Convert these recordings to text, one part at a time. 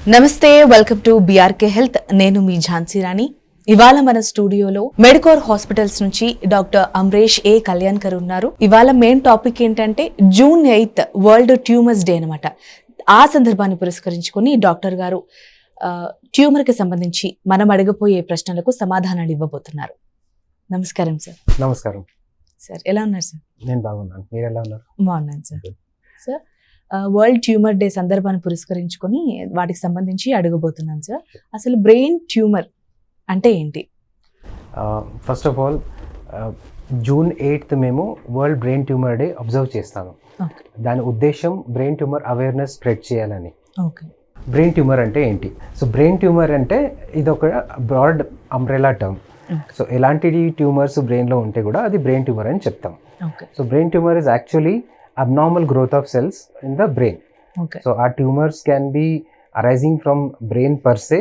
నమస్తే, welcome to BRK health. నేను మీ ఝాన్సీ రాణి. ఇవాళ మన స్టూడియోలో మెడికోర్ హాస్పిటల్స్ నుంచి డాక్టర్ అమరేష్ ఏ కళ్యాణ్కర్ ఉన్నారు. ఇవాళ మెయిన్ టాపిక్ ఏంటంటే జూన్ 8 వరల్డ్ ట్యూమర్స్ డే అనమాట. ఆ సందర్భాన్ని పురస్కరించుకొని డాక్టర్ గారు ట్యూమర్ కి సంబంధించి మనం అడగబోయే ప్రశ్నలకు సమాధానాలు ఇవ్వబోతున్నారు. నమస్కారం సార్. నమస్కారం సార్, ఎలా ఉన్నారు సార్? నేను బాగున్నాను, మీరు ఎలా ఉన్నారు? బాగున్నాను sir. Sir, world tumour day సందర్భాన్ని పురస్కరించుకొని వాటికి సంబంధించి అడగబోతున్నాను సార్. అసలు బ్రెయిన్ ట్యూమర్ అంటే ఏంటి? ఫస్ట్ ఆఫ్ ఆల్ జూన్ 8 మేము world brain tumour day observe చేస్తాము. దాని ఉద్దేశం బ్రెయిన్ ట్యూమర్ అవేర్నెస్ స్ప్రెడ్ చేయాలని. బ్రెయిన్ ట్యూమర్ అంటే ఏంటి? సో బ్రెయిన్ ట్యూమర్ అంటే ఇది ఒక బ్రాడ్ అంబ్రెలా టర్మ్. సో ఎలాంటి ట్యూమర్స్ బ్రెయిన్లో ఉంటే కూడా అది బ్రెయిన్ ట్యూమర్ అని చెప్తాం. So brain tumour is actually abnormal growth of cells in the brain. So our tumors can be arising from brain per se,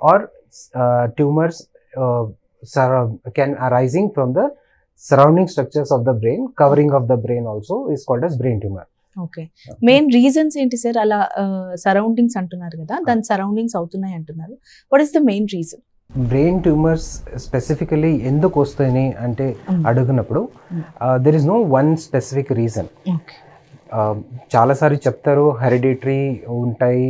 or tumors can arising from the surrounding structures of the brain. Covering of the brain also is called as brain tumor. Okay, main reasons ఏంటి sir? అలా surroundings అంటున్నారు కదా, దాని surroundings అవుతున్నాయి అంటున్నారు. What is the main reason? Brain tumours specifically ఎందుకు వస్తాయని అంటే అడిగినప్పుడు there is no one specific reason. చాలాసార్లు చెప్తారు హెరిడిటరీ ఉంటాయి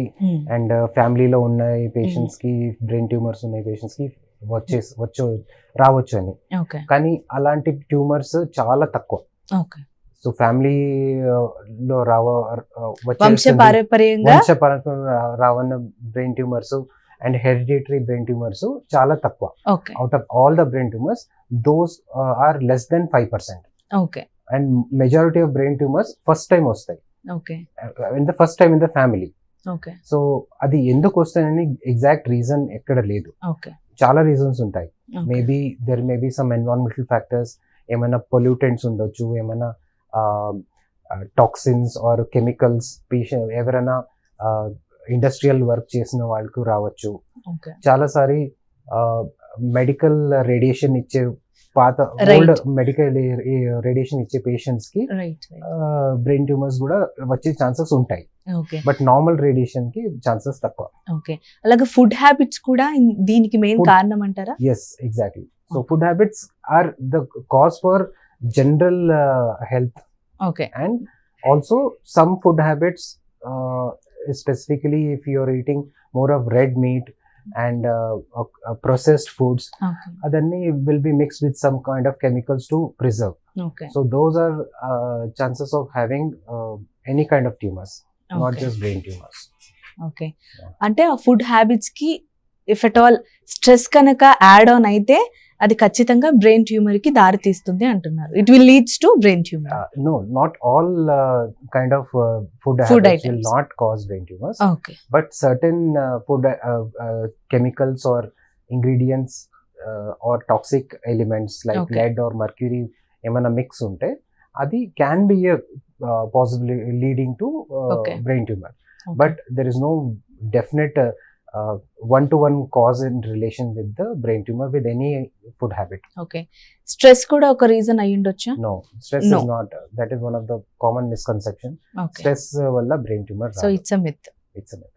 అండ్ ఫ్యామిలీలో ఉన్నాయి పేషెంట్స్కి, బ్రెయిన్ ట్యూమర్స్ ఉన్నాయి పేషెంట్స్కి రావచ్చు అని. కానీ అలాంటి ట్యూమర్స్ చాలా తక్కువ. సో ఫ్యామిలీలో వంశపారంపర్యంగా రావన్న brain tumours and hereditary brain tumors చాలా తక్కువ. Out of all the brain tumors, those are less than 5%. And majority of brain tumors first time వస్తాయి. In the first time in the family. So అది ఎందుకు వస్తాయని exact reason ఎక్కడ లేదు. చాలా reasons ఉంటాయి. Maybe there may be some environmental factors, ఏమైనా pollutants ఉండొచ్చు, ఏమైనా టాక్సిన్స్ ఆర్ కెమికల్స్, ఎవరైనా ఇండస్ట్రియల్ వర్క్ చేసిన వాళ్ళకు రావచ్చు. చాలాసారి మెడికల్ రేడియేషన్ ఇచ్చే ఓల్డ్ మెడికల్ రేడియేషన్ ఇచ్చే పేషెంట్స్ కి బ్రెయిన్ ట్యూమర్స్ కూడా వచ్చే ఛాన్సెస్ ఉంటాయి. బట్ నార్మల్ రేడియేషన్ కి ఛాన్సెస్ తక్కువ. అలాగే ఫుడ్ హ్యాబిట్స్ కూడా దీనికి మెయిన్ కారణం అంటారా? Yes, exactly. So food habits are the cause for general health. And also some food habits, specifically if you're eating more of red meat and processed foods, adanni will be mixed with some kind of chemicals to preserve. So those are chances of having any kind of tumors, not just brain tumors. అంటే ఆ food habits కి if at all stress కనుక add on అయితే అది ఖచ్చితంగా brain tumour కి దారి తీస్తుంది అంటున్నారు. It will leads to brain tumour. No, not all kind of food habits will not cause brain tumors. But certain food chemicals or ingredients or toxic elements like lead or mercury ఏమైనా mix ఉంటే అది can be a possibly leading to brain tumor. But there is no definite one-to-one cause in relation with the brain tumor with any food habit. Stress kuda oka reason ayundoccha? No, stress is not. That is one of the common misconception. Stress valla brain tumor. So it's a myth. It's a myth.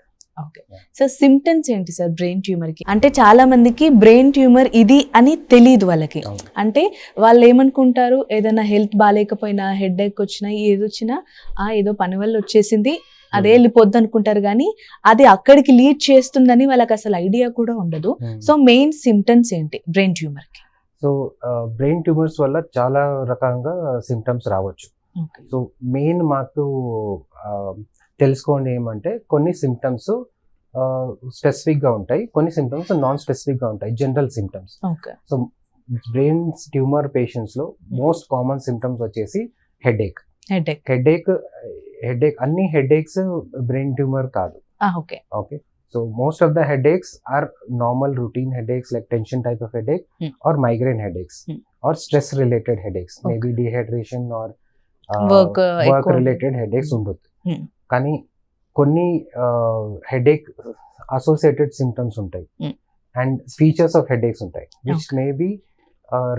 So symptoms ఏంటి sir brain tumour కి? అంటే చాలా మందికి brain tumour ఇది అని తెలియదు వాళ్ళకి. అంటే వాళ్ళు ఏమనుకుంటారు, ఏదైనా హెల్త్ బాగాలేకపోయినా, హెడ్ ఏక్ వచ్చినా, ఏదొచ్చినా ఏదో పని వల్ల వచ్చేసింది అదే వెళ్ళిపోద్ది అనుకుంటారు, కానీ అది అక్కడికి లీడ్ చేస్తుందని వాళ్ళకి అసలు ఐడియా కూడా ఉండదు. సో మెయిన్ సిమ్టమ్స్ ఏంటి బ్రెయిన్ ట్యూమర్ కి? సో బ్రెయిన్ ట్యూమర్స్ వల్ల చాలా రకంగా సిమ్టమ్స్ రావచ్చు. సో మెయిన్ మాకు తెలుసుకోండి ఏమంటే కొన్ని సిమ్టమ్స్ స్పెసిఫిక్ గా ఉంటాయి, కొన్ని సిమ్టమ్స్ నాన్ స్పెసిఫిక్ గా ఉంటాయి, general symptoms. So brain tumour patients లో మోస్ట్ కామన్ సిమ్టమ్స్ వచ్చేసి హెడేక్. అన్ని హెడేక్స్ బ్రెయిన్ ట్యూమర్ కాదు. Okay, so most of the headaches are normal routine headaches like tension type of headache or migraine headaches or stress related headaches, maybe dehydration or work related headaches ఉండొచ్చు. కానీ కొన్ని headache associated symptoms ఉంటాయి and features of headaches ఉంటాయి which may be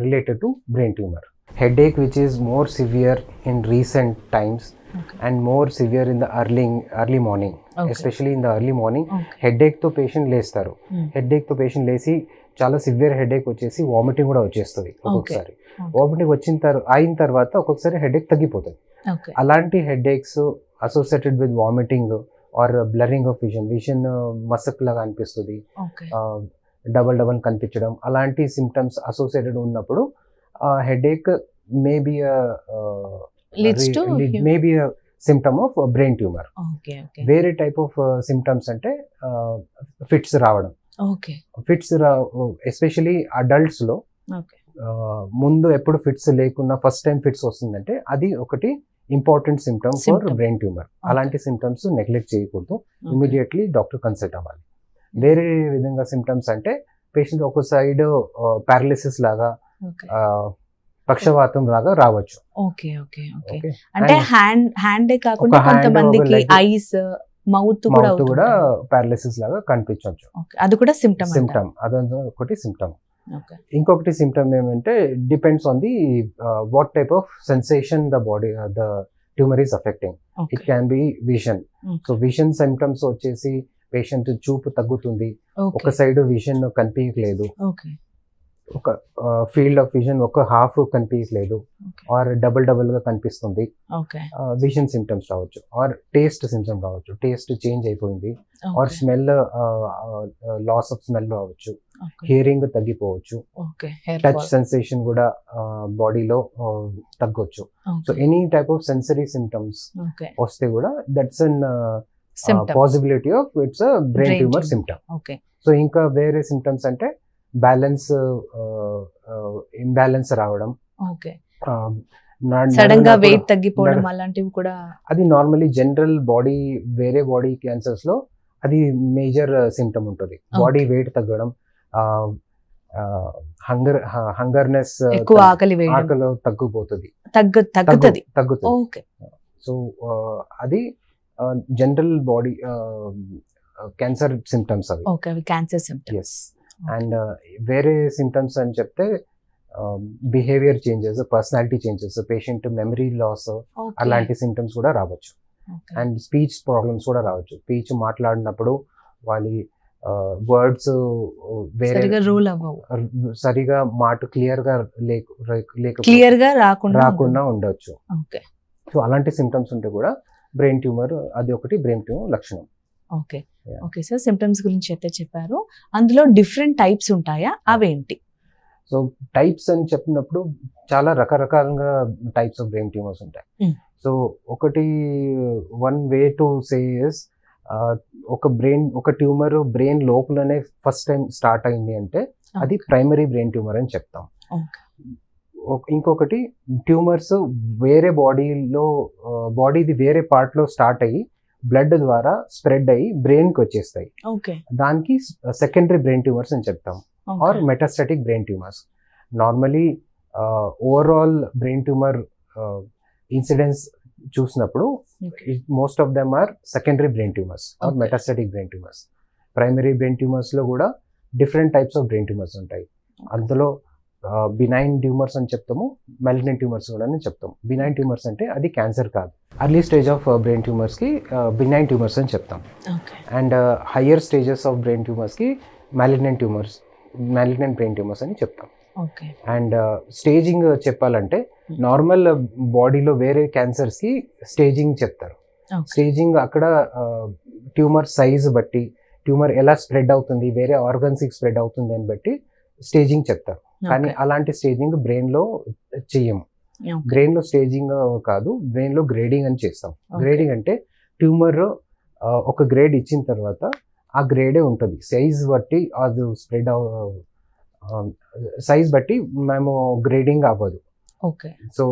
related to brain tumour. headache which is more severe in recent times and more severe in the early morning, especially in the early morning. Headache తో patient లేస్తారు, headache తో patient లేచి చాలా severe headache వచ్చేసి vomiting కూడా వచ్చేస్తుంది ఒక్కొక్కసారి. Vomiting అయిన తర్వాత ఒక్కొక్కసారి హెడేక్ తగ్గిపోతుంది. అలాంటి headaches associated with vomiting or blurring of vision మసక్ లాగా అనిపిస్తుంది, డబల్ కనిపించడం, అలాంటి సిమ్టమ్స్ అసోసియేటెడ్ ఉన్నప్పుడు headache maybe symptom of brain tumour. వేరే టైప్ ఆఫ్ సిమ్టమ్స్ అంటే ఫిట్స్ రావడం. ఫిట్స్ ఎస్పెషలీ అడల్ట్స్ లో ముందు ఎప్పుడు ఫిట్స్ లేకున్నా ఫస్ట్ టైం ఫిట్స్ వస్తుందంటే అది ఒకటి important symptom for brain tumour. అలాంటి సిమ్టమ్స్ నెగ్లెక్ట్ చేయకూడదు, ఇమీడియట్లీ డాక్టర్ కన్సల్ట్ అవ్వాలి. వేరే విధంగా సిమ్టమ్స్ అంటే పేషెంట్ ఒక సైడ్ పారాలిసిస్ లాగా, పక్షవాతం లాగా రావచ్చు. అంటే హ్యాండే కాకుండా కొంతమందికి ఐస్, మౌత్ కూడా పారాలిసిస్ లాగా కనిపించవచ్చు. అది కూడా సిమ్టమ్. అదంతా ఒకటి సిమ్టమ్. ఇంకొకటి సిమ్టమ్ ఏమంటే depends on the what type of sensation the body the tumour is affecting. It can be vision. So vision symptoms వచ్చేసి పేషెంట్ చూపు తగ్గుతుంది, ఒక సైడ్ విజన్ కనిపించలేదు, ఒక ఫీల్డ్ ఆఫ్ విజన్ ఒక హాఫ్ కనిపించలేదు, ఆర్ డబుల్ గా కనిపిస్తుంది, విజన్ సిమ్టమ్స్ రావచ్చు. ఆర్ టేస్ట్ సిమ్టమ్ రావచ్చు, టేస్ట్ చేంజ్ అయిపోయింది, or smell loss of smell రావచ్చు, హియరింగ్ తగ్గిపోవచ్చు, టచ్ సెన్సేషన్ కూడా బాడీలో తగ్గొచ్చు. So any type of sensory symptoms వస్తే కూడా that's an possibility of it's brain tumour symptom. So ఇంకా వేరే సిమ్టమ్స్ అంటే ఇంబ్యాలెన్స్ రావడం, సడన్ గా వెయిట్ తగ్గిపోవడం, అలాంటివి కూడా. అది నార్మల్లీ జనరల్ బాడీ, వేరే బాడీ క్యాన్సర్స్ లో అది మేజర్ సిమ్టమ్ ఉంటుంది. బాడీ వెయిట్ తగ్గడం, హంగర్నెస్, ఆకలి తగ్గిపోతుంది, తగ్గుతుంది. సో అది జనరల్ బాడీ క్యాన్సర్ సిమ్టమ్స్ అవి. Cancer symptoms. అండ్ వేరే సిమ్టమ్స్ అని చెప్తే behaviour changes, personality changes, patient memory loss, అలాంటి సిమ్టమ్స్ కూడా రావచ్చు. అండ్ స్పీచ్ ప్రాబ్లమ్స్ కూడా రావచ్చు. స్పీచ్ మాట్లాడినప్పుడు వాళ్ళ వర్డ్స్ సరిగా మాట క్లియర్ గా రాకుండా ఉండొచ్చు. సో అలాంటి సిమ్టమ్స్ ఉంటే కూడా బ్రెయిన్ ట్యూమర్, అది ఒకటి బ్రెయిన్ ట్యూమర్ లక్షణం. ఓకే సార్, సిమ్టమ్స్ గురించి అయితే చెప్పారు. అందులో డిఫరెంట్ టైప్స్ ఉంటాయా, అవేంటి? సో టైప్స్ అని చెప్పినప్పుడు చాలా రకరకాలుగా టైప్స్ ఆఫ్ బ్రెయిన్ ట్యూమర్స్ ఉంటాయి. సో ఒకటి one way to say is ఒక ట్యూమర్ బ్రెయిన్ లోపలనే ఫస్ట్ టైం స్టార్ట్ అయింది అంటే అది ప్రైమరీ బ్రెయిన్ ట్యూమర్ అని చెప్తాం. ఇంకొకటి ట్యూమర్స్ వేరే బాడీది వేరే పార్ట్ లో స్టార్ట్ అయ్యి బ్లడ్ ద్వారా స్ప్రెడ్ అయ్యి బ్రెయిన్ కి వచ్చేస్తాయి. దానికి సెకండరీ బ్రెయిన్ ట్యూమర్స్ అని చెప్తాం, or metastatic brain tumours. Normally overall brain tumour incidence చూసినప్పుడు most of them are secondary brain tumours or metastatic brain tumours. Primary brain tumours లో కూడా different types of brain tumours ఉంటాయి. అందులో benign tumours అని చెప్తాము, malignant tumours కూడా అని చెప్తాము. బినైన్ ట్యూమర్స్ అంటే అది క్యాన్సర్ కాదు. Early stage of brain tumours కి బినైన్ ట్యూమర్స్ అని చెప్తాం. And higher stages of brain tumours కి మెలిగ్నెంట్ బ్రెయిన్ ట్యూమర్స్ అని చెప్తాం. అండ్ స్టేజింగ్ చెప్పాలంటే నార్మల్ బాడీలో వేరే క్యాన్సర్స్ కి స్టేజింగ్ చెప్తారు. స్టేజింగ్ అక్కడ ట్యూమర్ సైజ్ బట్టి, ట్యూమర్ ఎలా స్ప్రెడ్ అవుతుంది, వేరే ఆర్గన్స్ కి స్ప్రెడ్ అవుతుంది అని బట్టి స్టేజింగ్ చెప్తారు. కానీ అలాంటి స్టేజింగ్ బ్రెయిన్ లో చెయ్యము. బ్రెయిన్ లో స్టేజింగ్ కాదు, బ్రెయిన్ లో గ్రేడింగ్ అని చేస్తాం. గ్రేడింగ్ అంటే ట్యూమర్ ఒక గ్రేడ్ ఇచ్చిన తర్వాత ఆ గ్రేడే ఉంటుంది. సైజ్ బట్టి అది స్ప్రెడ్ సైజ్ బట్టి మేము గ్రేడింగ్ అవ్వదు. So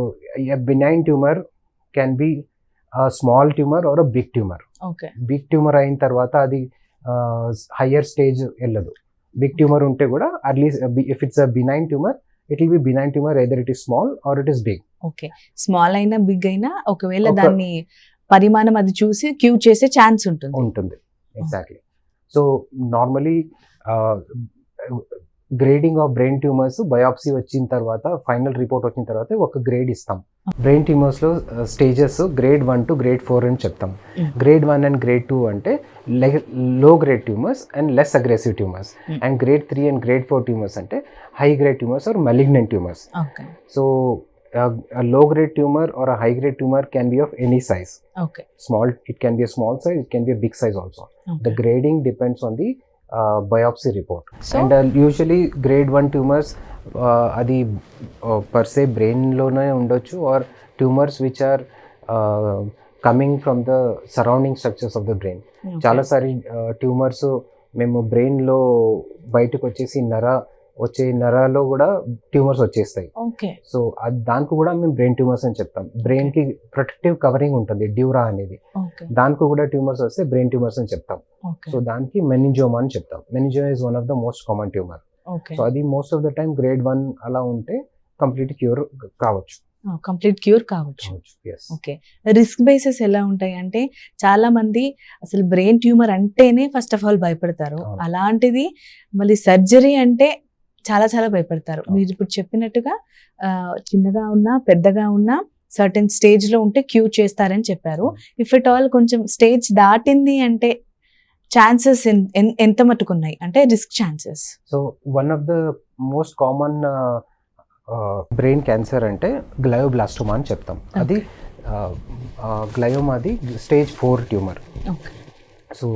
benign tumour can be small tumour or big tumour. Big tumour అయిన తర్వాత అది హయ్యర్ స్టేజ్ వెళ్ళదు. బిగ్ ట్యూమర్ ఉంటే కూడా at least if it's a benign tumour, it will be benign tumour, either it is small or it is big. Small అయినా big అయినా ఒకవేళ దాన్ని పరిమాణం అది చూసి క్యూర్ చేసే ఛాన్స్ ఉంటుంది. Exactly. So normally grading of brain tumours biopsy వచ్చిన తర్వాత ఫైనల్ రిపోర్ట్ వచ్చిన తర్వాత ఒక గ్రేడ్ ఇస్తాం. బ్రెయిన్ ట్యూమర్స్లో స్టేజెస్ గ్రేడ్ 1 to grade 4 అని చెప్తాం. గ్రేడ్ 1 అండ్ గ్రేడ్ 2 అంటే low grade tumours and less aggressive tumours, and grade 3 and grade 4 tumours అంటే high grade tumours or malignant tumours. So a low grade tumor or a high grade tumor can be of any size. Small, it can be a small size, it can be a big size also. The grading depends on the biopsy report. So, and usually grade 1 tumors adi per se brain lone undochu, or tumors which are coming from the surrounding structures of the brain. Chala sari tumors memo brain lo bayataku vachesi వచ్చే నరాల్లో కూడా tumours వచ్చేస్తాయి. So దానికి కూడా మేము brain tumours అని చెప్తాం. Brain కి protective covering ఉంటుంది డ్యూరా అనేది, దానికి కూడా ట్యూమర్స్ వస్తే బ్రెయిన్ ట్యూమర్స్ అని చెప్తాం. సో దానికి మెనింజోమా అని చెప్తాం. Meningioma is one of the most common tumour. So అది most of the time grade 1 అలా ఉంటే కంప్లీట్ క్యూర్ కావచ్చు. ఓకే, రిస్క్ బేసెస్ ఎలా ఉంటాయి అంటే చాలా మంది అసలు బ్రెయిన్ ట్యూమర్ అంటేనే ఫస్ట్ ఆఫ్ ఆల్ భయపడతారు. అలాంటిది మళ్ళీ సర్జరీ అంటే చాలా చాలా భయపడతారు. మీరు ఇప్పుడు చెప్పినట్టుగా చిన్నగా ఉన్నా పెద్దగా ఉన్నా సర్టెన్ స్టేజ్ లో ఉంటే క్యూర్ చేస్తారని చెప్పారు. ఇఫ్ ఇట్ ఆల్ కొంచెం స్టేజ్ దాటింది అంటే ఛాన్సెస్ ఎంత మట్టుకున్నాయి అంటే risk chances? So one of the most common brain cancer అంటే గ్లయోబ్లాస్టోమా అని చెప్తాం. అది గ్లయోమాది స్టేజ్ 4 ట్యూమర్. సో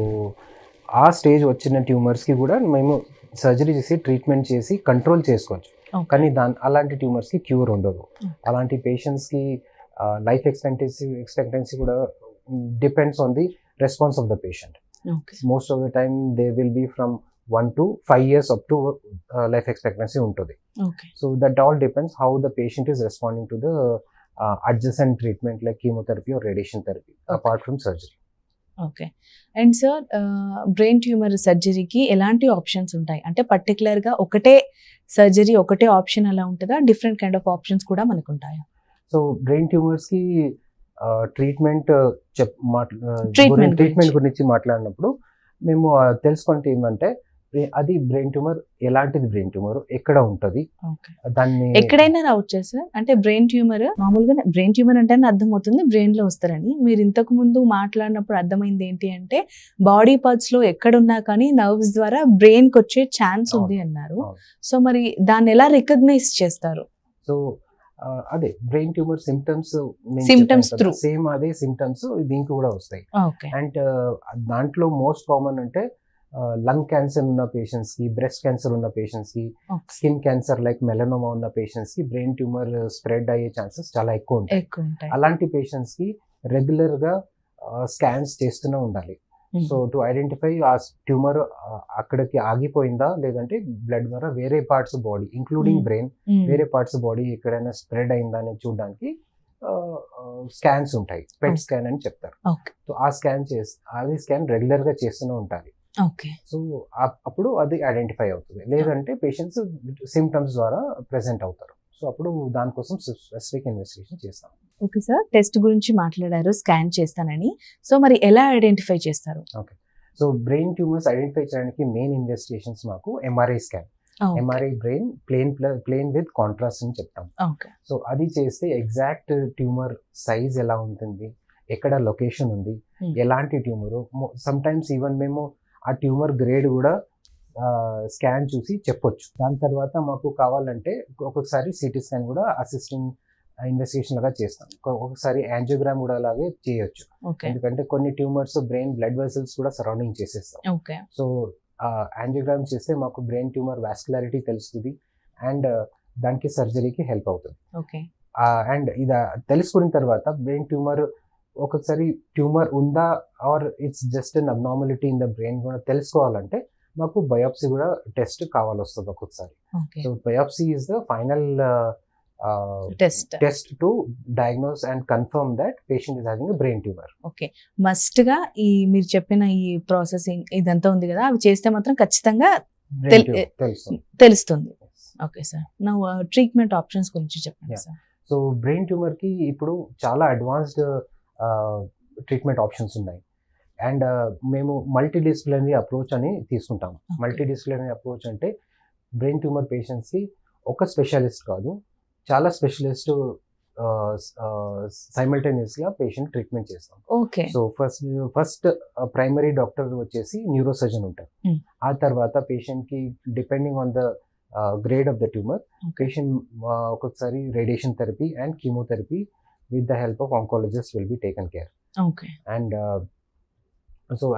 ఆ స్టేజ్ వచ్చిన ట్యూమర్స్కి కూడా మేము సర్జరీ చేసి ట్రీట్మెంట్ చేసి కంట్రోల్ చేసుకోవచ్చు. కానీ అలాంటి ట్యూమర్స్కి క్యూర్ ఉండదు. అలాంటి పేషెంట్స్కి లైఫ్ ఎక్స్పెక్టెన్సీ కూడా depends on the response of the patient. Most of the time they will be from 1 to 5 years up to life expectancy ఉంటుంది. So that all depends how the patient is responding to the adjacent treatment like chemotherapy or radiation therapy apart from surgery. Okay, and sir brain tumour సర్జరీకి ఎలాంటి options ఉంటాయి అంటే పర్టికులర్గా ఒకటే surgery ఒకటే option అలా ఉంటుందా? డిఫరెంట్ కైండ్ ఆఫ్ ఆప్షన్స్ కూడా మనకు ఉంటాయా? సో బ్రెయిన్ ట్యూమర్స్కి ట్రీట్మెంట్ గురించి మాట్లాడినప్పుడు మేము తెలుసుకుంటే ఏమంటే అది బ్రెయిన్ ట్యూమర్ ఎలాంటిది, బ్రెయిన్ ట్యూమర్ ఎక్కడ ఉంటుంది, దాన్ని ఎక్కడైనా రావచ్చు సార్. అంటే బ్రెయిన్ ట్యూమర్ మామూలుగా బ్రెయిన్ ట్యూమర్ అంటే అర్థమవుతుంది బ్రెయిన్ లో వస్తారని. మీరు ఇంతకు ముందు మాట్లాడినప్పుడు అర్థమైంది ఏంటి అంటే బాడీ పార్ట్స్ లో ఎక్కడున్నా కానీ నర్వ్స్ ద్వారా బ్రెయిన్ కి వచ్చే ఛాన్స్ ఉంది అన్నారు. సో మరి దాన్ని ఎలా రికగ్నైజ్ చేస్తారు? సో అదే brain tumour symptoms through same అదే సిమ్టమ్స్ దీనికి కూడా వస్తాయి. అండ్ దాంట్లో మోస్ట్ కామన్ అంటే లంగ్ క్యాన్సర్ ఉన్న పేషెంట్స్ కి, బ్రెస్ట్ క్యాన్సర్ ఉన్న పేషెంట్స్ కి, స్కిన్ క్యాన్సర్ లైక్ మెలనోమా ఉన్న పేషెంట్స్ కి బ్రెయిన్ ట్యూమర్ స్ప్రెడ్ అయ్యే ఛాన్సెస్ చాలా ఎక్కువ ఉంటాయి. అలాంటి పేషెంట్స్ కి రెగ్యులర్ గా స్కాన్స్ చేస్తూనే ఉండాలి. సో టు ఐడెంటిఫై ఆ ట్యూమర్ అక్కడికి ఆగిపోయిందా లేదంటే బ్లడ్ ద్వారా వేరే పార్ట్స్ బాడీ ఇంక్లూడింగ్ బ్రెయిన్ వేరే పార్ట్స్ బాడీ ఎక్కడైనా స్ప్రెడ్ అయిందా అని చూడడానికి స్కాన్స్ ఉంటాయి. పెట్ స్కాన్ అని చెప్తారు. సో ఆ స్కాన్ రెగ్యులర్ గా చేస్తూనే ఉంటారు. సో అప్పుడు అది ఐడెంటిఫై అవుతుంది. లేదంటే పేషెంట్స్ సిమ్టమ్స్ ద్వారా ప్రెసెంట్ అవుతారు. సో అప్పుడు దానికోసం స్పెసిఫిక్ ఇన్వెస్టిగేషన్ చేస్తాం. ఓకే సార్, టెస్ట్ గురించి మాట్లాడారు, స్కాన్ చేస్తానని. సో మరి ఎలా ఐడెంటిఫై చేస్తారు? Okay, so brain tumours identify చేయడానికి మెయిన్ ఇన్వెస్టిగేషన్స్ మాకు MRI scan. MRI brain plane with contrast అని చెప్తాం. సో అది చేస్తే ఎగ్జాక్ట్ ట్యూమర్ సైజ్ ఎలా ఉంటుంది, ఎక్కడ లొకేషన్ ఉంది, ఎలాంటి ట్యూమర్, సమ్ టైమ్స్ ఈవెన్ మేము ఆ ట్యూమర్ గ్రేడ్ కూడా స్కాన్ చూసి చెప్పొచ్చు. దాని తర్వాత మాకు కావాలంటే ఒక్కొక్కసారి సిటీ స్కాన్ కూడా అసిస్టింగ్ ఇన్వెస్టిగేషన్ లాగా చేస్తాం. ఒకసారి యాంజియోగ్రామ్ కూడా అలాగే చేయొచ్చు. ఎందుకంటే కొన్ని ట్యూమర్స్ బ్రెయిన్ బ్లడ్ వెసల్స్ కూడా సరౌండింగ్ చేసేస్తాం. సో యాంజియోగ్రామ్ చేస్తే మాకు బ్రెయిన్ ట్యూమర్ వాస్కులారిటీ తెలుస్తుంది అండ్ దానికి సర్జరీకి హెల్ప్ అవుతుంది. అండ్ ఇది తెలుసుకున్న తర్వాత బ్రెయిన్ ట్యూమర్ ఒక్కొక్కసారి ట్యూమర్ ఉందా or it's just an abnormality in the brain కూడా తెలుసుకోవాలంటే మాకు బయాప్సీ కూడా టెస్ట్ కావాలి వస్తుంది ఒక్కొక్కసారి. So biopsy is the final test to diagnose and confirm that patient is having a brain tumour. Okay, must గా ఈ మీరు చెప్పిన ఈ ప్రాసెసింగ్ ఇదంతా ఉంది కదా, అవి చేస్తే మాత్రం ఖచ్చితంగా తెలుస్తుంది. ఓకే సార్, నా ట్రీట్మెంట్ ఆప్షన్స్ గురించి చెప్పండి సార్. సో బ్రెయిన్ ట్యూమర్ కి ఇప్పుడు చాలా అడ్వాన్స్డ్ ట్రీట్మెంట్ ఆప్షన్స్ ఉన్నాయి. అండ్ మేము మల్టీడిసిప్లినరీ అప్రోచ్ అని తీసుకుంటాం. మల్టీడిసిప్లినరీ అప్రోచ్ అంటే బ్రెయిన్ ట్యూమర్ పేషెంట్స్కి ఒక స్పెషలిస్ట్ కాదు, చాలా స్పెషలిస్ట్ సైమల్టేనియస్గా పేషెంట్ ట్రీట్మెంట్ చేస్తాం. Okay. So first primary doctor వచ్చేసి న్యూరో సర్జన్ ఉంటారు. ఆ తర్వాత పేషెంట్కి depending on the grade of the tumour patient ఒక్కొక్కసారి radiation therapy and chemotherapy with the help of oncologist will be taken care. Okay. And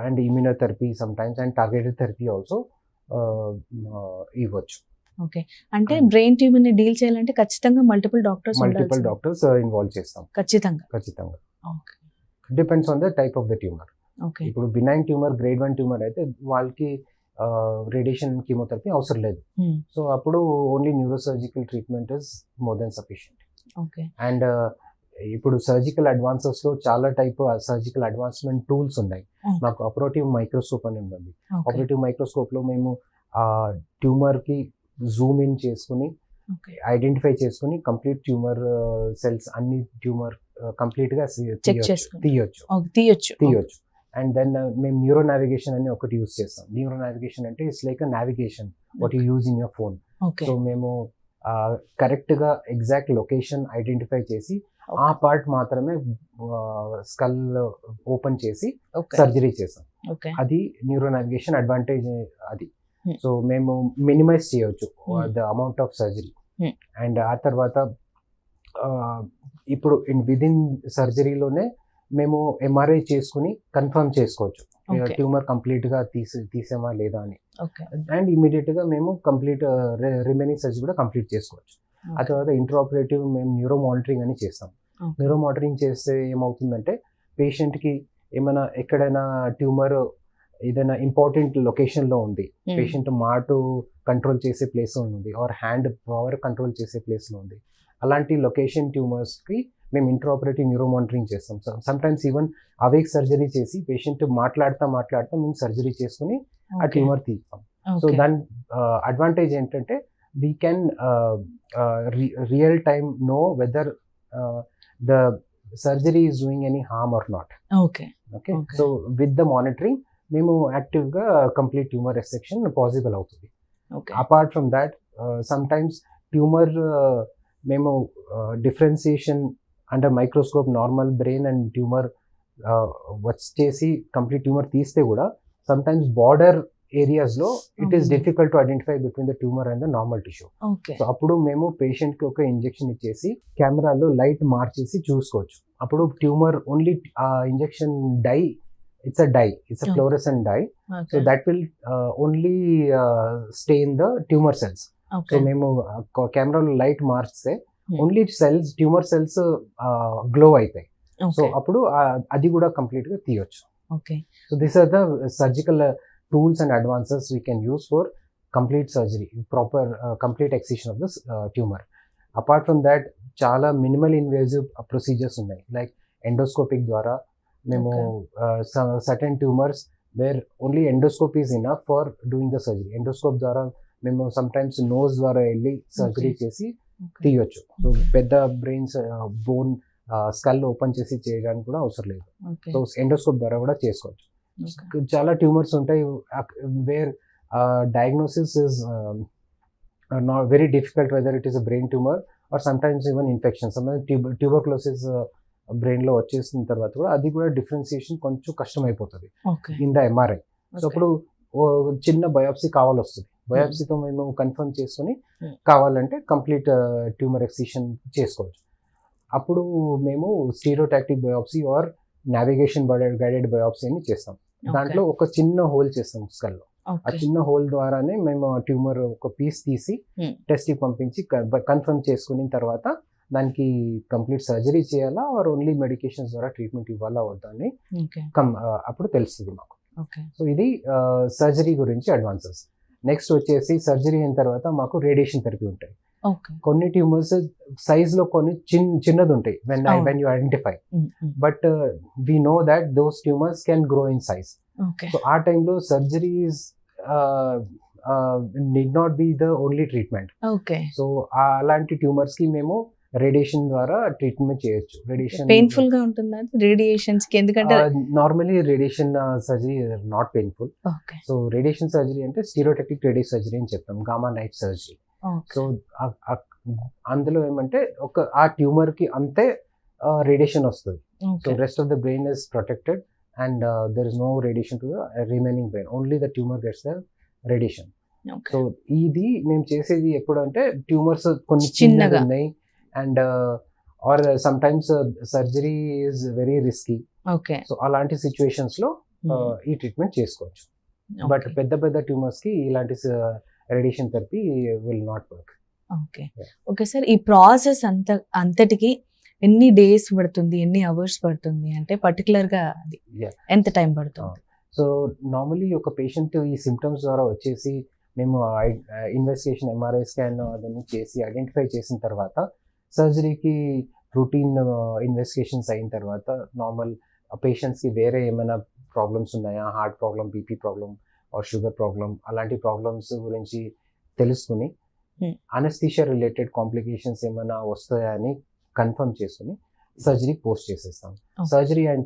and immunotherapy sometimes and targeted therapy also ఇవ్వచ్చు. Okay. అంటే brain tumour ని deal చేయాలంటే ఖచ్చితంగా multiple doctors involve చేస్తాం ఖచ్చితంగా. Okay. Depends on the type of the tumour. Okay. ఇప్పుడు benign tumour grade 1 tumour అయితే వాళ్ళకి రేడియేషన్ కీమోథెరపీ అవసరం లేదు. సో అప్పుడు only neurosurgical treatment is more than sufficient. Okay. And ఇప్పుడు సర్జికల్ అడ్వాన్సెస్ లో చాలా టైప్ సర్జికల్ అడ్వాన్స్మెంట్ టూల్స్ ఉన్నాయి. మాకు ఆపరేటివ్ మైక్రోస్కోప్ అని ఉంది. ఆపరేటివ్ మైక్రోస్కోప్ లో మేము ట్యూమర్ కి జూమ్ ఇన్ చేసుకుని ఐడెంటిఫై చేసుకుని కంప్లీట్ ట్యూమర్ సెల్స్ అన్ని ట్యూమర్ కంప్లీట్ గా తీయొచ్చు. అండ్ దెన్ మేము న్యూరో నావిగేషన్ అని ఒకటి యూజ్ చేస్తాం. న్యూరో నావిగేషన్ అంటే it's like a navigation what you use in your phone. So మేము కరెక్ట్ గా ఎగ్జాక్ట్ లొకేషన్ ఐడెంటిఫై చేసి ఆ పార్ట్ మాత్రమే స్కల్ ఓపెన్ చేసి సర్జరీ చేస్తాం. అది న్యూరో నావిగేషన్ అడ్వాంటేజ్ అది. సో మేము మినిమైజ్ చేయవచ్చు the amount of surgery. And ఆ తర్వాత ఇప్పుడు విదిన్ సర్జరీలోనే మేము ఎంఆర్ఐ చేసుకుని కన్ఫర్మ్ చేసుకోవచ్చు ట్యూమర్ కంప్లీట్ గా తీసామా లేదా అని. అండ్ ఇమీడియట్ గా మేము కంప్లీట్ రిమైనింగ్ సర్జరీ కూడా కంప్లీట్ చేసుకోవచ్చు. ఆ తర్వాత ఇంట్రాపరేటివ్ మేము న్యూరో మానిటరింగ్ అని చేస్తాం. న్యూరో మానిటరింగ్ చేస్తే ఏమవుతుందంటే పేషెంట్కి ఏమైనా ఎక్కడైనా ట్యూమర్ ఏదైనా ఇంపార్టెంట్ లొకేషన్లో ఉంది, పేషెంట్ మాటు కంట్రోల్ చేసే ప్లేస్లో ఉంది ఆర్ హ్యాండ్ పవర్ కంట్రోల్ చేసే ప్లేస్లో ఉంది, అలాంటి లొకేషన్ ట్యూమర్స్కి మేము ఇంట్రాపరేటివ్ న్యూరో మానిటరింగ్ చేస్తాం. సమ్టైమ్స్ ఈవెన్ అవేక్ సర్జరీ చేసి పేషెంట్ మాట్లాడుతా మేము సర్జరీ చేసుకుని ఆ ట్యూమర్ తీస్తాం. సో దాని అడ్వాంటేజ్ ఏంటంటే we can real time know whether the surgery is doing any harm or not. Okay. So with the monitoring మేము యాక్టివ్గా కంప్లీట్ ట్యూమర్ రెసెక్షన్ పాసిబుల్ అవుతుంది. Apart from that sometimes tumour మేము differentiation under microscope normal brain and tumour వచ్చేసి complete tumour తీస్తే కూడా sometimes border ఏరియాస్లో it is difficult to identify between the tumour and the normal tissue. So అప్పుడు మేము పేషెంట్కి ఒక ఇంజెక్షన్ ఇచ్చేసి కెమెరాలో లైట్ మార్చేసి చూసుకోవచ్చు. అప్పుడు tumour only injection dye, it's a fluorescent dye. So that will only stay in the tumor cells. So మేము కెమెరాలో లైట్ మార్చితే only cells tumour cells glow అవుతాయి. సో అప్పుడు అది కూడా కంప్లీట్ గా తీయొచ్చు. So this are the surgical tools and advances we can use for complete surgery, proper complete excision of the tumor. Apart from that చాలా minimal invasive procedures ఉన్నాయి, like endoscopic ద్వారా మేము certain tumours where only endoscope is enough for doing the surgery. Endoscope ద్వారా మేము sometimes nose ద్వారా వెళ్ళి surgery చేసి తీయొచ్చు. సో పెద్ద బ్రెయిన్స్ బోన్ స్కల్ ఓపెన్ చేసి చేయడానికి కూడా అవసరం లేదు. సో ఎండోస్కోప్ ద్వారా కూడా చేసుకోవచ్చు. చాలా ట్యూమర్స్ ఉంటాయి where diagnosis is not very difficult, whether it is a brain tumour or sometimes even infection. Tuberculosis బ్రెయిన్లో వచ్చేసిన తర్వాత కూడా అది కూడా డిఫరెన్సియేషన్ కొంచెం కష్టం అయిపోతుంది ఇన్ ద ఎంఆర్ఐ. సో అప్పుడు చిన్న బయాప్సీ కావాలి వస్తుంది. బయాప్సీతో మేము కన్ఫర్మ్ చేసుకుని కావాలంటే కంప్లీట్ ట్యూమర్ ఎక్సిషన్ చేసుకోవచ్చు. అప్పుడు మేము stereotactic biopsy or navigation guided biopsy అని చేస్తాం. దాంట్లో ఒక చిన్న హోల్ చేస్తాం స్కల్లో. ఆ చిన్న హోల్ ద్వారానే మేము ఆ ట్యూమర్ ఒక పీస్ తీసి టెస్ట్కి పంపించి కన్ఫర్మ్ చేసుకున్న తర్వాత దానికి కంప్లీట్ సర్జరీ చేయాలా ఆర్ ఓన్లీ మెడికేషన్స్ ద్వారా ట్రీట్మెంట్ ఇవ్వాలా వద్దా అని అప్పుడు తెలుస్తుంది మాకు. సో ఇది సర్జరీ గురించి అడ్వాన్సెస్. నెక్స్ట్ వచ్చేసి సర్జరీ అయిన తర్వాత మాకు రేడియేషన్ థెరపీ ఉంటాయి. కొన్ని ట్యూమర్స్ సైజ్ లో కొన్ని చిన్నది ఉంటాయి when you identify, but we know that those tumors can grow in size. So ఆ టైంలో surgeries need not be the only treatment. So అలాంటి ట్యూమర్స్ కి మేము రేడియేషన్ ద్వారా ట్రీట్మెంట్ చేయొచ్చు. రేడియేషన్ పెయిన్ఫుల్ గా ఉంటుందా రేడియేషన్స్ కి? ఎందుకంటే normally radiation surgery not painful. Okay so radiation surgery అంటే స్టీరియోటాక్టిక్ రేడియేషన్ సర్జరీ అని చెప్తాం, గామా నైఫ్ సర్జరీ. సో అందులో ఏమంటే ఆ ట్యూమర్ కి అంతే రేడియేషన్ వస్తుంది. So rest of the brain is protected and there is no radiation to the remaining brain, only the tumour gets the radiation. So ఇది మేము చేసేది ఎప్పుడు అంటే ట్యూమర్స్ కొన్ని చిన్నగా ఉన్నాయి అండ్ ఆర్ సమ్ టైమ్స్ surgery is very risky. Okay so అలాంటి సిచ్యువేషన్స్ లో ఈ ట్రీట్మెంట్ చేసుకోవచ్చు. బట్ పెద్ద పెద్ద ట్యూమర్స్ కి ఇలాంటి radiation therapy will not work. Okay okay sir, ఈ ప్రాసెస్ అంతటికి ఎన్ని డేస్ పడుతుంది, ఎన్ని అవర్స్ పడుతుంది అంటే పర్టికులర్ గా అది ఎంత టైం పడుతుంది? సో నార్మలీ ఒక పేషెంట్ ఈ సిమ్టమ్స్ ద్వారా వచ్చేసి మేము ఇన్వెస్టిగేషన్ ఎంఆర్ఐ స్కాన్ అదన్నీ చేసి ఐడెంటిఫై చేసిన తర్వాత సర్జరీకి రూటీన్ ఇన్వెస్టిగేషన్స్ అయిన తర్వాత నార్మల్ పేషెంట్స్కి వేరే ఏమైనా ప్రాబ్లమ్స్ ఉన్నాయా, heart problem, BP problem or sugar problem, అలాంటి ప్రాబ్లమ్స్ గురించి తెలుసుకుని అనస్థీషియా రిలేటెడ్ కాంప్లికేషన్స్ ఏమైనా వస్తాయా అని కన్ఫర్మ్ చేసుకుని సర్జరీ పోస్ట్ చేసేస్తాం. సర్జరీ అయిన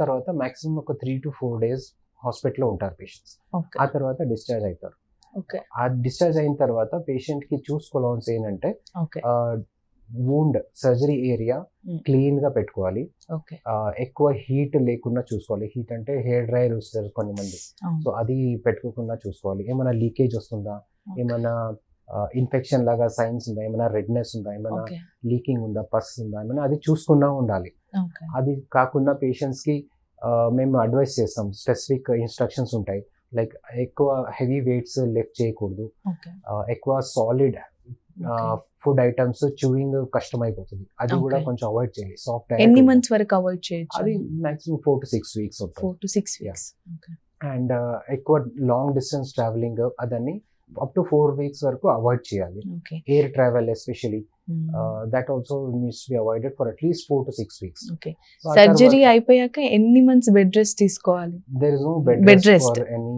తర్వాత మాక్సిమం ఒక 3 to 4 days హాస్పిటల్లో ఉంటారు పేషెంట్స్. ఆ తర్వాత డిశ్చార్జ్ అవుతారు. ఆ డిశ్చార్జ్ అయిన తర్వాత పేషెంట్ కి చూసుకోవాల్సి ఏంటంటే వూండ్ సర్జరీ ఏరియా క్లీన్ గా పెట్టుకోవాలి, ఎక్కువ హీట్ లేకుండా చూసుకోవాలి. హీట్ అంటే హెయిర్ డ్రైయర్ వస్తారు కొన్ని మంది, సో అది పెట్టుకోకుండా చూసుకోవాలి. ఏమైనా లీకేజ్ వస్తుందా, ఏమైనా ఇన్ఫెక్షన్ లాగా సైన్స్ ఉందా, ఏమైనా రెడ్నెస్ ఉందా, ఏమైనా లీకింగ్ ఉందా, పస్ ఉందా, ఏమైనా అది చూసుకున్నా ఉండాలి. అది కాకుండా పేషెంట్స్ కి మేము అడ్వైస్ చేస్తాం, స్పెసిఫిక్ ఇన్స్ట్రక్షన్స్ ఉంటాయి. లైక్ ఎక్కువ హెవీ వెయిట్స్ లిఫ్ట్ చేయకూడదు, ఎక్కువ సాలిడ్ ఫుడ్ ఐటమ్స్ చూయింగ్ కష్టం అయిపోతుంది, అది కూడా కొంచెం అవాయిడ్ చేయాలి. సాఫ్ట్ ఎన్ని మంత్స్ వరకు అవాయిడ్ చేయొచ్చు? అది మాక్సిమం 4 to 6 weeks ఉంటుంది. 4 to 6 weeks. అండ్ ఎక్కువ లాంగ్ డిస్టెన్స్ ట్రావెలింగ్ అదని అప్ టు 4 weeks వరకు అవాయిడ్ చేయాలి. Air travel especially that also needs to be avoided for at least 4 to 6 weeks. Surgery అయిపోయాక ఎన్ని మంత్స్ బెడ్ రెస్ట్ తీసుకోవాలి? There is no bed rest for any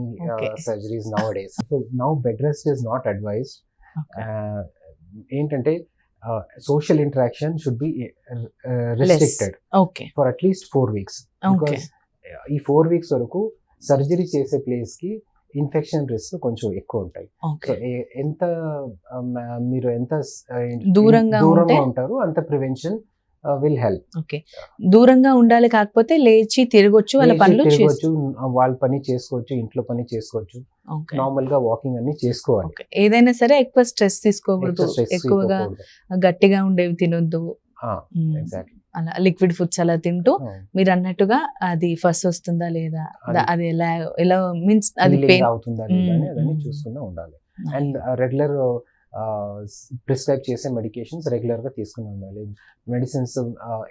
surgeries nowadays. So now bed rest is not advised. ఏంటంటే social interaction should be restricted for at least 4 weeks. Because ఈ 4 weeks వరకు surgery చేసే place కి infection risk కొంచెం ఎక్కువ ఉంటాయి. So మీరు ఎంత దూరంగా ఉంటారు అంత ప్రివెన్షన్ విల్ హెల్ప్. దూరంగా ఉండాలి, కాకపోతే లేచి తిరగొచ్చు, వాళ్ళ పనులు చేయొచ్చు, వాళ్ళ పని చేసుకోవచ్చు, ఇంట్లో పని చేసుకోవచ్చు, నార్మల్ గా వాకింగ్ అన్ని చేసుకోవాలి. ఏదైనా సరే ఎక్కువ స్ట్రెస్ తీసుకోకూడదు, ఎక్కువగా గట్టిగా ఉండేవి తినొద్దు, అలా లిక్విడ్ ఫుడ్స్ అలా తింటూ మీరు అన్నట్టుగా అది ఫస్ట్ వస్తుందా లేదా, అది ఎలా మీన్స్ అది పెయిన్ అవుతుందా లేదా అని చూసుకుంటూ ఉండాలి. అండ్ రెగ్యులర్ ప్రిస్క్రైబ్ చేసే మెడికేషన్స్ రెగ్యులర్ గా తీసుకుని ఉండాలి. మెడిసిన్స్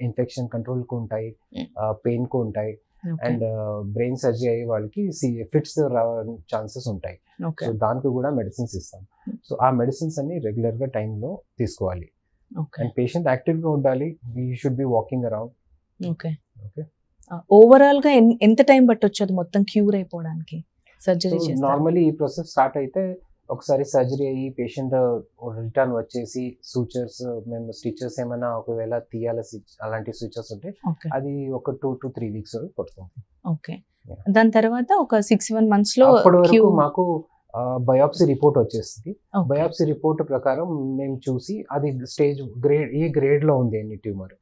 ఇన్ఫెక్షన్ కంట్రోల్ కు ఉంటాయి, పెయిన్ కు ఉంటాయి, అండ్ బ్రెయిన్ సర్జరీ అయ్యే వాళ్ళకి ఫిట్స్ ఛాన్సెస్ ఉంటాయి. సో దానికి కూడా మెడిసిన్స్ ఇస్తాం. సో ఆ మెడిసిన్స్ అన్ని రెగ్యులర్ గా టైంలో తీసుకోవాలి. అండ్ పేషెంట్ యాక్టివ్ గా ఉండాలి, we should be walking around. Overall గా ఎంత టైం పట్టొచ్చు అది మొత్తం క్యూర్ అయిపోవడానికి సర్జరీ? నార్మల్లీ ఈ ప్రాసెస్ స్టార్ట్ అయితే ఒకసారి సర్జరీ అయ్యి పేషెంట్ రిటర్న్ వచ్చేసి సూచర్స్ మేము స్టిచెస్ ఏమైనా ఒకవేళ తీయాలి, అలాంటి సూచర్స్ ఉంటే అది ఒక 2 to 3 weeks వరకు పడుతుంది. ఓకే, దాని తర్వాత ఒక 6-7 months లో అప్పటి వరకు మాకు బయాప్సీ రిపోర్ట్ వచ్చేస్తుంది. బయాప్సీ రిపోర్ట్ ప్రకారం మేము చూసి అది స్టేజ్ ఏ గ్రేడ్ లో ఉంది ఎన్ని tumour.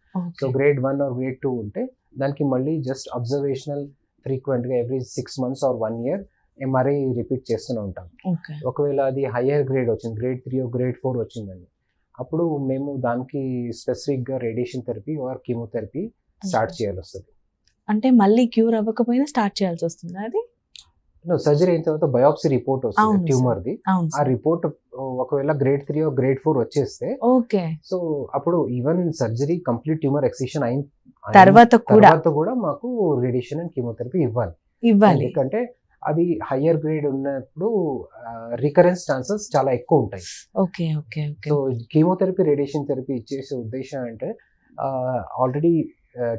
So grade 1 or grade 2 ఉంటే దానికి మళ్ళీ జస్ట్ అబ్జర్వేషనల్ ఫ్రీక్వెంట్ గా every 6 months or 1 year MRI repeat చేస్తూనే ఉంటాం. ఒకవేళ అది హయ్యర్ గ్రేడ్ వచ్చింది, గ్రేడ్ 3 or grade 4 వచ్చిందని, అప్పుడు మేము దానికి స్పెసిఫిక్ గా radiation therapy are chemotherapy start చేయాల్సి వస్తుంది. అంటే మళ్ళీ క్యూర్ అవ్వకపోయినా స్టార్ట్ చేయాల్సి వస్తుంది అది? సర్జరీ అయిన తర్వాత బయాప్సీ రిపోర్ట్ వస్తుంది ట్యూమర్ ది. ఆ రిపోర్ట్ ఒకవేళ గ్రేడ్ 3 or grade 4 వచ్చేస్తే సో అప్పుడు even surgery complete tumour excision అయిన తర్వాత కూడా మాకు రేడియేషన్ అండ్ కీమోథెరపీ ఇవ్వాలి. ఎందుకంటే అది హయ్యర్ గ్రేడ్ ఉన్నప్పుడు రికరెన్స్ ఛాన్సెస్ చాలా ఎక్కువ ఉంటాయి. సో కీమోథెరపీ రేడియేషన్ థెరపీ ఇచ్చేసే ఉద్దేశం అంటే ఆల్రెడీ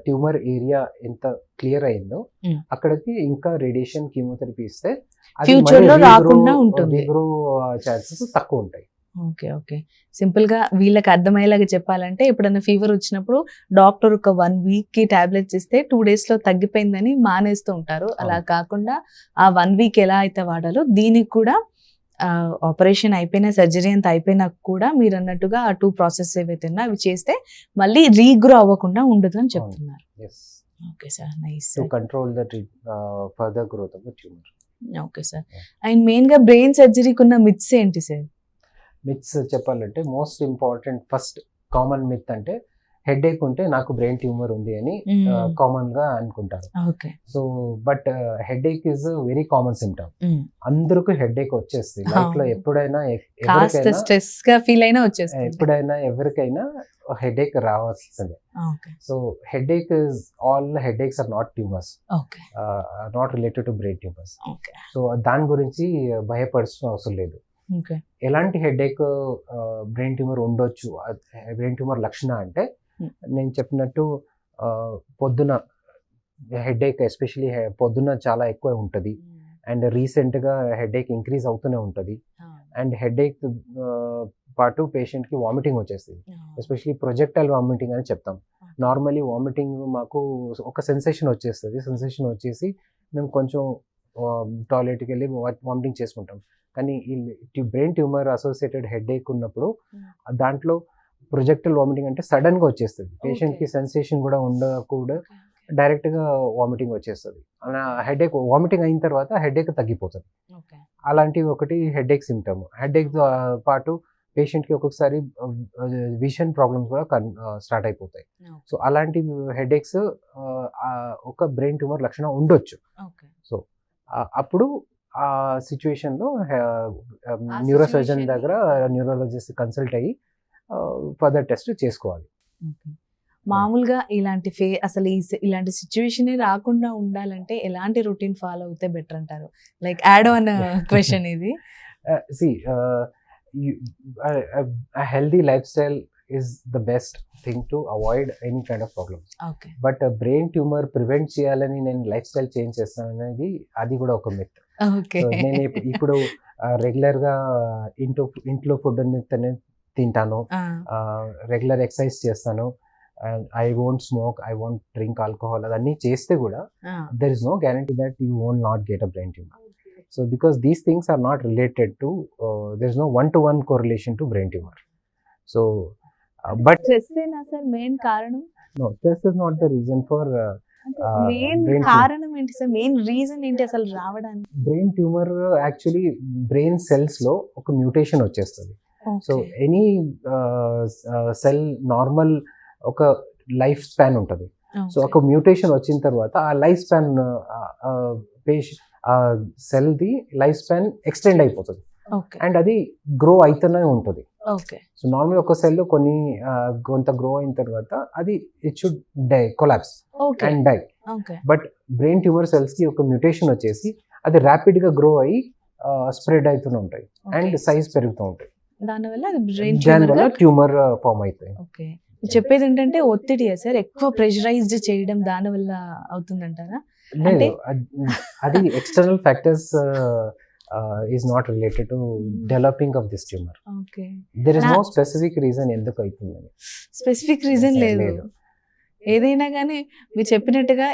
ట్యూమర్ ఏరియా ఎంత క్లియర్ అయిందో అక్కడికి ఇంకా రేడియేషన్ కీమోథెరపీ ఇస్తే ఫ్యూచర్ లో రాకుండా ఉంటుంది, రీగ్రో ఛాన్సెస్ తక్కువ ఉంటాయి. Okay okay. సింపుల్ గా వీళ్ళకి అర్థమయ్యేలాగా చెప్పాలంటే ఎప్పుడైనా ఫీవర్ వచ్చినప్పుడు డాక్టర్ ఒక 1 వీక్ కి టాబ్లెట్స్ ఇస్తే 2 డేస్ లో తగ్గిపోయిందని మానేస్తూ ఉంటారు. అలా కాకుండా ఆ 1 వీక్ ఎలా అయితే వాడాలో దీనికి కూడా ఆపరేషన్ అయిపోయినా సర్జరీ అంతా అయిపోయినా కూడా మీరు అన్నట్టుగా ఆ 2 ప్రాసెస్ ఏవైతే ఉన్నా అవి చేస్తే మళ్ళీ రీగ్రో అవ్వకుండా ఉండదు అని చెప్తున్నారు. Yes. Okay sir, nice To sir. control the further growth of the tumor. Okay sir. And main గా బ్రెయిన్ సర్జరీకి ఉన్న మిత్స్ ఏంటి సార్? మిత్స్ చెప్పాలంటే most important first common myth అంటే హెడేక్ ఉంటే నాకు బ్రెయిన్ ట్యూమర్ ఉంది అని కామన్ గా అనుకుంటారు. Okay. So but headache is very common symptom. అందరికీ హెడేక్ వచ్చేస్తుంది లైఫ్ లో ఎప్పుడైనా కాస్త ఎవరికైనా స్ట్రెస్ గా ఫీల్ అయినా వచ్చేస్తుంది. ఎప్పుడైనా ఎవరికైనా హెడేక్ రావాల్సిందే. Okay so headache is all headaches are not tumours, okay not related to brain tumours. Okay so దాని గురించి భయపడాల్సిన అవసరం లేదు. ఓకే ఎలాంటి హెడేక్ బ్రెయిన్ ట్యూమర్ ఉండొచ్చు, బ్రెయిన్ ట్యూమర్ లక్షణ అంటే నేను చెప్పినట్టు పొద్దున హెడేక్ ఎస్పెషలీ పొద్దున చాలా ఎక్కువ ఉంటుంది అండ్ రీసెంట్గా హెడేక్ ఇంక్రీజ్ అవుతూనే ఉంటుంది అండ్ హెడేక్ పాటు పేషెంట్కి వామిటింగ్ వచ్చేస్తుంది. ఎస్పెషలీ ప్రొజెక్టైల్ వామిటింగ్ అని చెప్తాం. నార్మలీ వామిటింగ్ మాకు ఒక సెన్సేషన్ వచ్చేస్తుంది, సెన్సేషన్ వచ్చేసి మేము కొంచెం టాయిలెట్కి వెళ్ళి వామిటింగ్ చేసుకుంటాం. కానీ ఈ బ్రెయిన్ ట్యూమర్ అసోసియేటెడ్ హెడేక్ ఉన్నప్పుడు దాంట్లో ప్రొజెక్టల్ వామిటింగ్ అంటే సడన్గా వచ్చేస్తుంది, పేషెంట్కి సెన్సేషన్ కూడా ఉండకుండా డైరెక్ట్గా వామిటింగ్ వచ్చేస్తుంది. అలా హెడేక్ వామిటింగ్ అయిన తర్వాత హెడేక్ తగ్గిపోతుంది. అలాంటివి ఒకటి హెడేక్ సిమ్టమ్. హెడేక్ పాటు పేషెంట్కి ఒక్కొక్కసారి విజన్ ప్రాబ్లమ్స్ కూడా స్టార్ట్ అయిపోతాయి. సో అలాంటి హెడేక్స్ ఒక బ్రెయిన్ ట్యూమర్ లక్షణం ఉండొచ్చు. సో అప్పుడు ఆ సిచ్యువేషన్లో న్యూరో సర్జన్ దగ్గర న్యూరాలజిస్ట్ కన్సల్ట్ అయ్యి ఫర్దర్ టెస్ట్ చేసుకోవాలి. మామూలుగా ఇలాంటి అసలు ఇలాంటి సిచ్యువేషన్ రాకుండా ఉండాలంటే ఎలాంటి రొటీన్ ఫాలో అవుతే బెటర్ అంటారు? లైక్ యాడ్ ఆన్ క్వశ్చన్ ఇది. A healthy lifestyle is the best thing to avoid any kind of problems. Okay but brain tumour prevent చేయాలని నేను లైఫ్ స్టైల్ చేంజ్ చేస్తాను అనేది అది కూడా ఒక మిత్. ఓకే నేను ఇప్పుడు రెగ్యులర్గా ఇంట్లో ఫుడ్ తింటాను, రెగ్యులర్ ఎక్సర్సైజ్ చేస్తాను, I won't smoke, I won't drink alcohol, అదన్నీ చేస్తే కూడా there is no guarantee that you won't not get a brain tumour. So because these things are not related to, there is no one-to-one correlation to brain tumor. So, but stress ఏనా sir main కారణం? no, stress is not the reason for main brain కారణం ఏంటి sir? Main reason ఏంటి అసలు రావడానికి? brain tumor actually brain cells లో ఒక mutation వచ్చేస్తుంది. సో ఎనీ సెల్ నార్మల్ ఒక లైఫ్ స్పాన్ ఉంటుంది. సో ఒక మ్యూటేషన్ వచ్చిన తర్వాత ఆ లైఫ్ స్పాన్ ఆ సెల్ది లైఫ్ స్పాన్ ఎక్స్టెండ్ అయిపోతుంది అండ్ అది గ్రో అవుతూనే ఉంటుంది. సో నార్మల్ ఒక సెల్ కొన్ని కొంత గ్రో అయిన తర్వాత అది it should collapse and die. But brain tumour cells కి ఒక మ్యూటేషన్ వచ్చేసి అది ర్యాపిడ్ గా గ్రో అయ్యి స్ప్రెడ్ అవుతూనే ఉంటాయి అండ్ సైజ్ పెరుగుతూ ఉంటాయి. దానివల్ల ట్యూమర్ ఫామ్ అవుతాయి. చెప్పేది ఏంటంటే ఒత్తిడి సార్, ఎక్కువ ప్రెషరైజ్డ్ చేయడం దాని వల్ల అవుతుందంటారా? లేదు, అది external factors is not related to developing of this tumour. There is no specific reason ఎందుకు అవుతుందని. స్పెసిఫిక్ రీజన్ లేదు. ఏదైనా కానీ మీరు చెప్పినట్టుగా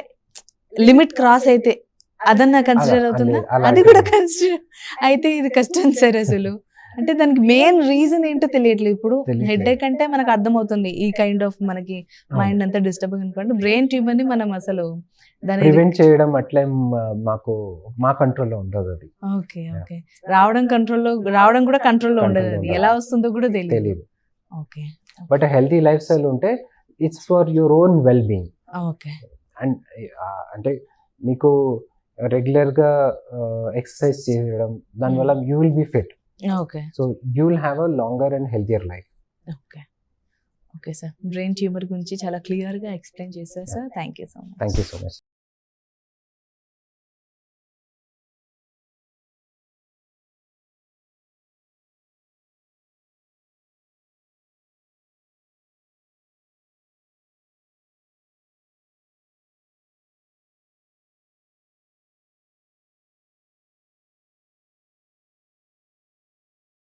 లిమిట్ క్రాస్ అయితే అదన్నా కన్సిడర్ అవుతుందా? అది కూడా కన్సిడర్ అయితే ఇది కష్టం సార్ అసలు. అంటే దానికి మెయిన్ రీజన్ ఏంటో తెలియట్లేదు. ఇప్పుడు హెడేక్ అంటే మనకు అర్థమవుతుంది, ఈ కైండ్ ఆఫ్ మనకి మైండ్ అంతా డిస్టర్బ్ అనుకోండి. బ్రెయిన్ ట్యూమర్ ని మనం అసలు ప్రివెంట్ చేయడం అట్లా మా కంట్రోల్లో ఉండదు అది. ఓకే ఓకే, రావడం కూడా కంట్రోల్లో ఉండదు, అది ఎలా వస్తుందో కూడా తెలియదు. Okay, but healthy life style ఉంటే it's for your own well being. Okay, and అంటే మీకు రెగ్యులర్గా ఎక్సర్సైజ్ చేయడం దానివల్ల you will be fit. Okay, so you will have a longer and healthier life. Okay okay sir, brain tumour గురించి చాలా క్లియర్గా explain చేశారు సార్. Thank you so much. Thank you so much.